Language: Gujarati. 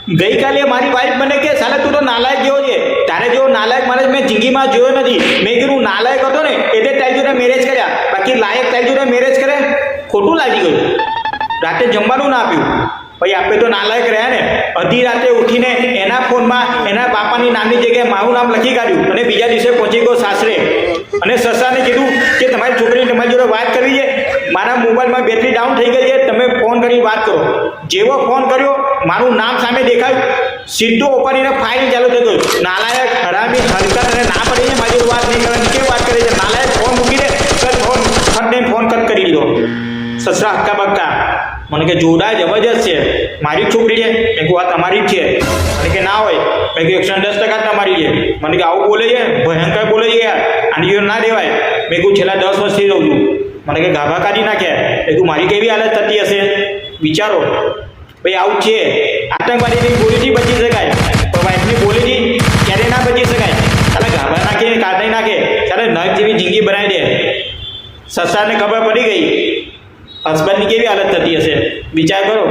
ગઈકાલે મારી વાઈફ મને કે સાલા તું તો નાલાયક જેવો છે, તારે જેવો નાલાયક મારે મેં જિંદગીમાં જોયો નથી. મેં કીધું નાલાયક હતો ને એટલે તારી જોડે મેરેજ કર્યા, બાકી લાયક તારી જોડે મેરેજ કરે ખોટું લાગી ગયું. રાતે જમવાનું ના આપ્યું, ભાઈ આપણે તો નાલાયક રહ્યા ને. અડધી રાતે ઉઠીને એના ફોનમાં એના બાપાની નામની જગ્યાએ મારું નામ લખી કાઢ્યું અને બીજા દિવસે પહોંચી ગયો સાસરે અને સસાને કીધું કે તમારી છોકરીને તમારી જોડે વાત કરવી છે, મારા મોબાઈલમાં બેટરી ડાઉન થઈ ગઈ છે, તમે ફોન કરી વાત કરો. જેવો ફોન કર્યો મારું નામ સામે દેખાયું, સીધો ઉપાડીને ફાઇલ ચાલુ થઈ ગયું. નાલાયક હરામી હલકા તને ના પડીને મારી જોડે વાત નહીં કરવાની, કેવી વાત કરે છે નાલાયક. ફોન મૂકીને ફોન ફટને ફોન કટ કરી દીધો. સસરા હક્કા બક્કા મને કે જોડા જબરજસ્ત છે, મારી છોકરી છે. મેં કહું આ તમારી જ છે. મને કે ના હોય. મેં કહ્યું 110% તમારી છે. મને કે આવું બોલે છે, ભયંકર બોલે છે યાર, આની જોડે ના દેવાય. મેં કહું છેલ્લા 10 વર્ષથી રહું છું. મને કે ગાભા કાઢી નાખ્યા. મેં કહું મારી કેવી હાલત થતી હશે વિચારો. ભાઈ આવું છે. આતંકવાદીની ગોળીથી બચી શકાય પણ વાઈફની ગોળીથી ક્યારે ના બચી શકાય. ચાલે ગાભા નાખીને કાઢી નાખે, ચાલે નખ જેવી જિંદગી બનાવી દે. સસાને ખબર પડી ગઈ હસબન્ડની કેવી હાલત થતી હશે વિચાર કરો.